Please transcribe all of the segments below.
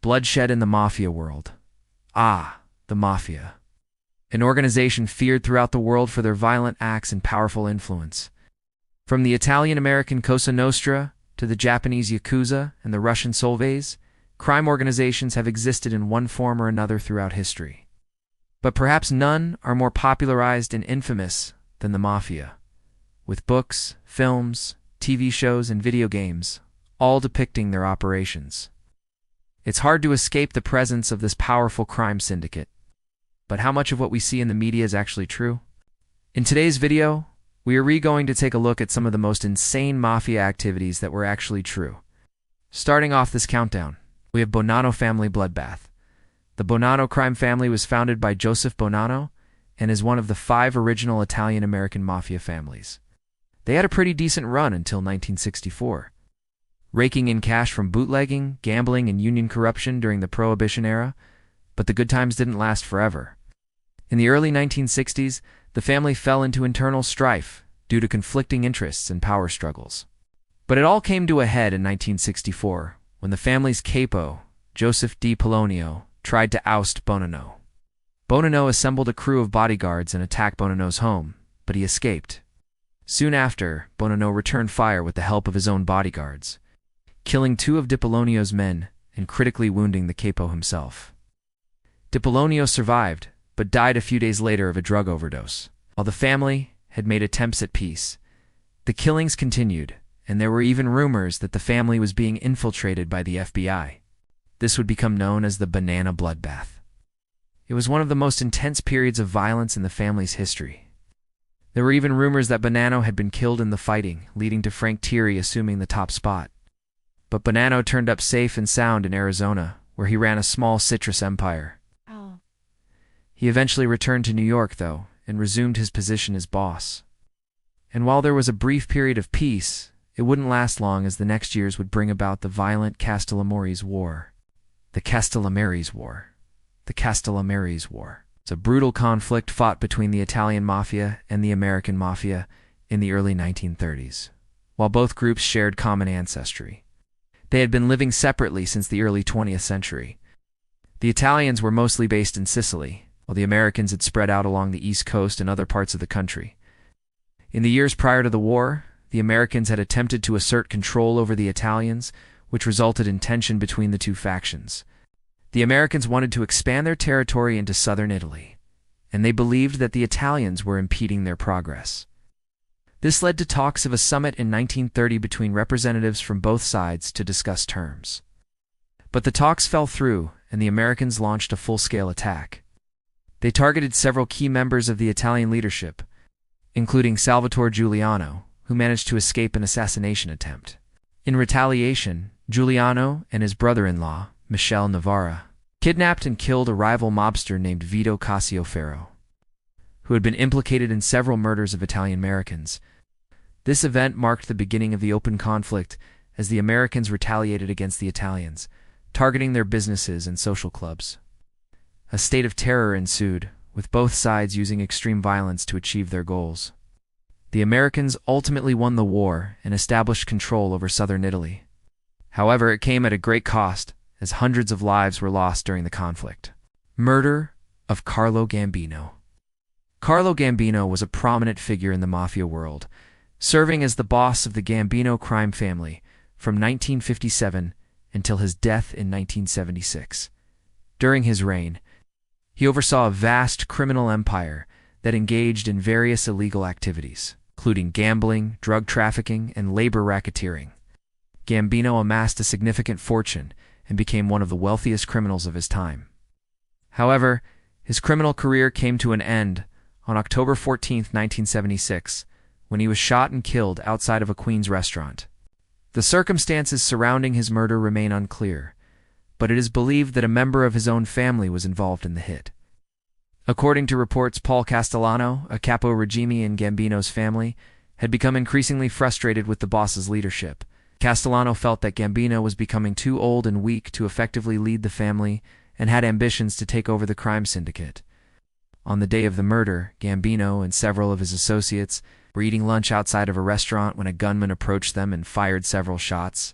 Bloodshed in the Mafia world. Ah, the Mafia. An organization feared throughout the world for their violent acts and powerful influence. From the Italian-American Cosa Nostra to the Japanese Yakuza and the Russian Solvets, crime organizations have existed in one form or another throughout history. But perhaps none are more popularized and infamous than the Mafia, with books, films, TV shows, and video games, all depicting their operations. It's hard to escape the presence of this powerful crime syndicate. But how much of what we see in the media is actually true? In today's video, we are going to take a look at some of the most insane Mafia activities that were actually true. Starting off this countdown, we have Bonanno family bloodbath. The Bonanno crime family was founded by Joseph Bonanno and is one of the 5 original Italian-American Mafia families. They had a pretty decent run until 1964, raking in cash from bootlegging, gambling, and union corruption during the Prohibition era, but the good times didn't last forever. In the early 1960s, the family fell into internal strife due to conflicting interests and power struggles. But it all came to a head in 1964 when the family's capo, Joseph Di Polonio, tried to oust Bonanno. Bonanno assembled a crew of bodyguards and attacked Bonanno's home, but he escaped. Soon after, Bonanno returned fire with the help of his own bodyguards, killing 2 of Di Polonio's men and critically wounding the capo himself. Di Polonio survived, but died a few days later of a drug overdose. While the family had made attempts at peace, the killings continued, and there were even rumors that the family was being infiltrated by the FBI. This would become known as the Banana Bloodbath. It was one of the most intense periods of violence in the family's history. There were even rumors that Bonanno had been killed in the fighting, leading to Frank Thierry assuming the top spot. But Bonanno turned up safe and sound in Arizona, where he ran a small citrus empire. He eventually returned to New York, though, and resumed his position as boss. And while there was a brief period of peace, it wouldn't last long, as the next years would bring about the violent Castellammari's War. The Castellammari's War. The Castellammari's War. It's a brutal conflict fought between the Italian Mafia and the American Mafia in the early 1930s, while both groups shared common ancestry. They had been living separately since the early 20th century. The Italians were mostly based in Sicily, while the Americans had spread out along the East Coast and other parts of the country. In the years prior to the war, the Americans had attempted to assert control over the Italians, which resulted in tension between the 2 factions. The Americans wanted to expand their territory into southern Italy, and they believed that the Italians were impeding their progress. This led to talks of a summit in 1930 between representatives from both sides to discuss terms. But the talks fell through, and the Americans launched a full-scale attack. They targeted several key members of the Italian leadership, including Salvatore Giuliano, who managed to escape an assassination attempt. In retaliation, Giuliano and his brother-in-law, Michele Navarra, kidnapped and killed a rival mobster named Vito Cassioferro, who had been implicated in several murders of Italian-Americans. This event marked the beginning of the open conflict as the Americans retaliated against the Italians, targeting their businesses and social clubs. A state of terror ensued, with both sides using extreme violence to achieve their goals. The Americans ultimately won the war and established control over southern Italy. However, it came at a great cost, as hundreds of lives were lost during the conflict. Murder of Carlo Gambino. Carlo Gambino was a prominent figure in the Mafia world, serving as the boss of the Gambino crime family from 1957 until his death in 1976. During his reign, he oversaw a vast criminal empire that engaged in various illegal activities, including gambling, drug trafficking, and labor racketeering. Gambino amassed a significant fortune and became one of the wealthiest criminals of his time. However, his criminal career came to an end on October 14, 1976, when he was shot and killed outside of a Queens restaurant. The circumstances surrounding his murder remain unclear, but it is believed that a member of his own family was involved in the hit. According to reports, Paul Castellano, a capo regime in Gambino's family, had become increasingly frustrated with the boss's leadership. Castellano felt that Gambino was becoming too old and weak to effectively lead the family and had ambitions to take over the crime syndicate. On the day of the murder, Gambino and several of his associates were eating lunch outside of a restaurant when a gunman approached them and fired several shots.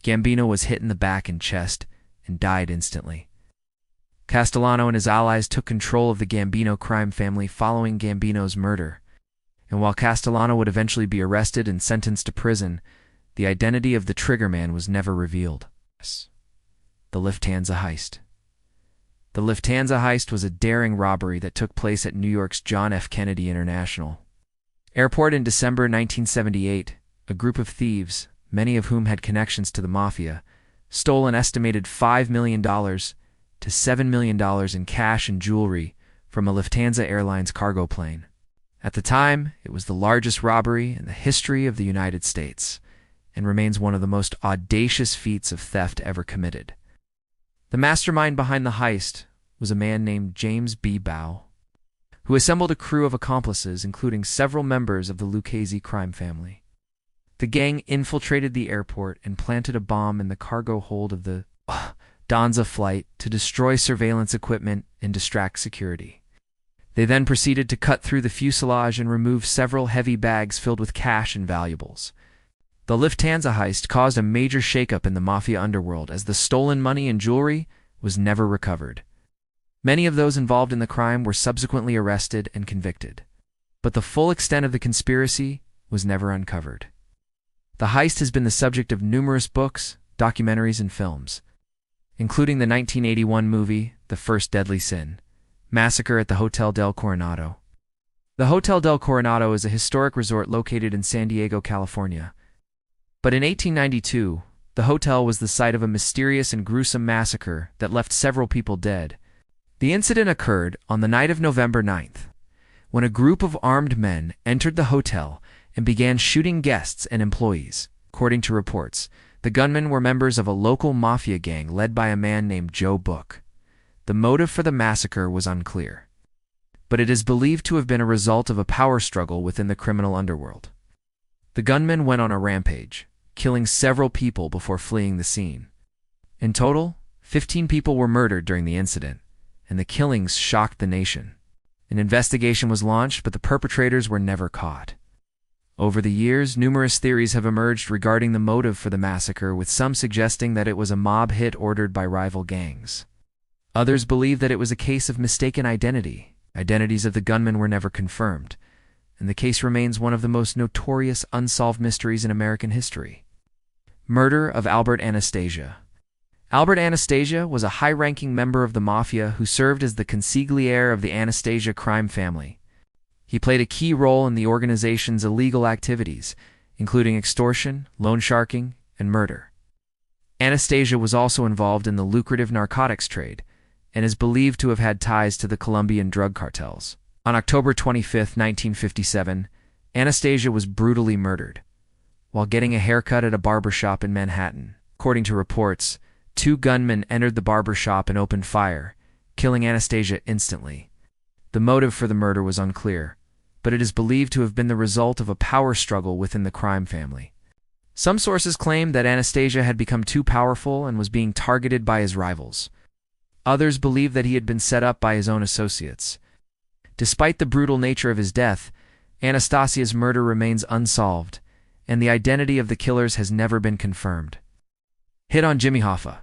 Gambino was hit in the back and chest, and died instantly. Castellano and his allies took control of the Gambino crime family following Gambino's murder, and while Castellano would eventually be arrested and sentenced to prison, the identity of the triggerman was never revealed. The Lufthansa heist. The Lufthansa heist was a daring robbery that took place at New York's John F. Kennedy International Airport in December 1978. A group of thieves, many of whom had connections to the Mafia, stole an estimated $5 million to $7 million in cash and jewelry from a Lufthansa Airlines cargo plane. At the time, it was the largest robbery in the history of the United States, and remains one of the most audacious feats of theft ever committed. The mastermind behind the heist was a man named James B. Bow, who assembled a crew of accomplices, including several members of the Lucchese crime family. The gang infiltrated the airport and planted a bomb in the cargo hold of the Danza flight to destroy surveillance equipment and distract security. They then proceeded to cut through the fuselage and remove several heavy bags filled with cash and valuables. The Lufthansa heist caused a major shakeup in the Mafia underworld, as the stolen money and jewelry was never recovered. Many of those involved in the crime were subsequently arrested and convicted, but the full extent of the conspiracy was never uncovered. The heist has been the subject of numerous books, documentaries, and films, including the 1981 movie The First Deadly Sin, Massacre at the Hotel del Coronado. The Hotel del Coronado is a historic resort located in San Diego, California. But in 1892, the hotel was the site of a mysterious and gruesome massacre that left several people dead. The incident occurred on the night of November 9th, when a group of armed men entered the hotel and began shooting guests and employees. According to reports, the gunmen were members of a local mafia gang led by a man named Joe Book. The motive for the massacre was unclear, but it is believed to have been a result of a power struggle within the criminal underworld. The gunmen went on a rampage, killing several people before fleeing the scene. In total, 15 people were murdered during the incident, and the killings shocked the nation. An investigation was launched, but the perpetrators were never caught. Over the years, numerous theories have emerged regarding the motive for the massacre, with some suggesting that it was a mob hit ordered by rival gangs. Others believe that it was a case of mistaken identity. Identities of the gunmen were never confirmed, and the case remains one of the most notorious unsolved mysteries in American history. Murder of Albert Anastasia. Albert Anastasia was a high-ranking member of the Mafia who served as the consigliere of the Anastasia crime family. He played a key role in the organization's illegal activities, including extortion, loan sharking, and murder. Anastasia was also involved in the lucrative narcotics trade, and is believed to have had ties to the Colombian drug cartels. On October 25, 1957, Anastasia was brutally murdered while getting a haircut at a barbershop in Manhattan. According to reports, 2 gunmen entered the barbershop and opened fire, killing Anastasia instantly. The motive for the murder was unclear, but it is believed to have been the result of a power struggle within the crime family. Some sources claim that Anastasia had become too powerful and was being targeted by his rivals. Others believe that he had been set up by his own associates. Despite the brutal nature of his death, Anastasia's murder remains unsolved, and the identity of the killers has never been confirmed. Hit on Jimmy Hoffa.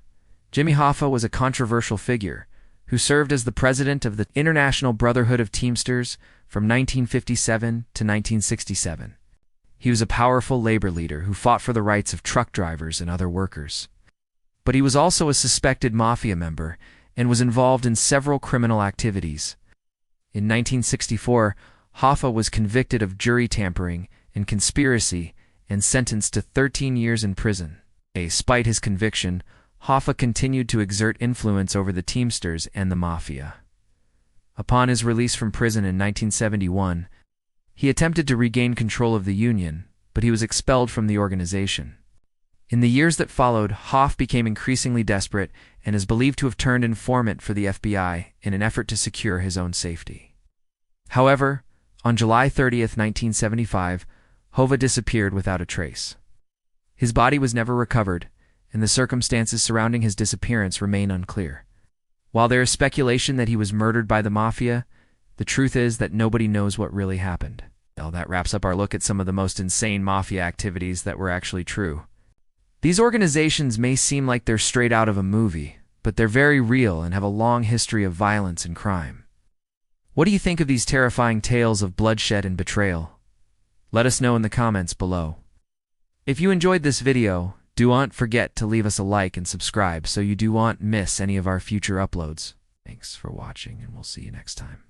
Jimmy Hoffa was a controversial figure who served as the president of the International Brotherhood of Teamsters from 1957 to 1967. He was a powerful labor leader who fought for the rights of truck drivers and other workers. But he was also a suspected mafia member and was involved in several criminal activities. In 1964, Hoffa was convicted of jury tampering and conspiracy and sentenced to 13 years in prison. Despite his conviction, Hoffa continued to exert influence over the Teamsters and the Mafia. Upon his release from prison in 1971, he attempted to regain control of the union, but he was expelled from the organization. In the years that followed, Hoff became increasingly desperate and is believed to have turned informant for the FBI in an effort to secure his own safety. However, on July 30, 1975, Hoffa disappeared without a trace. His body was never recovered, and the circumstances surrounding his disappearance remain unclear. While there is speculation that he was murdered by the Mafia, the truth is that nobody knows what really happened. Well, that wraps up our look at some of the most insane Mafia activities that were actually true. These organizations may seem like they're straight out of a movie, but they're very real and have a long history of violence and crime. What do you think of these terrifying tales of bloodshed and betrayal? Let us know in the comments below. If you enjoyed this video, do not forget to leave us a like and subscribe so you do not miss any of our future uploads. Thanks for watching, and we'll see you next time.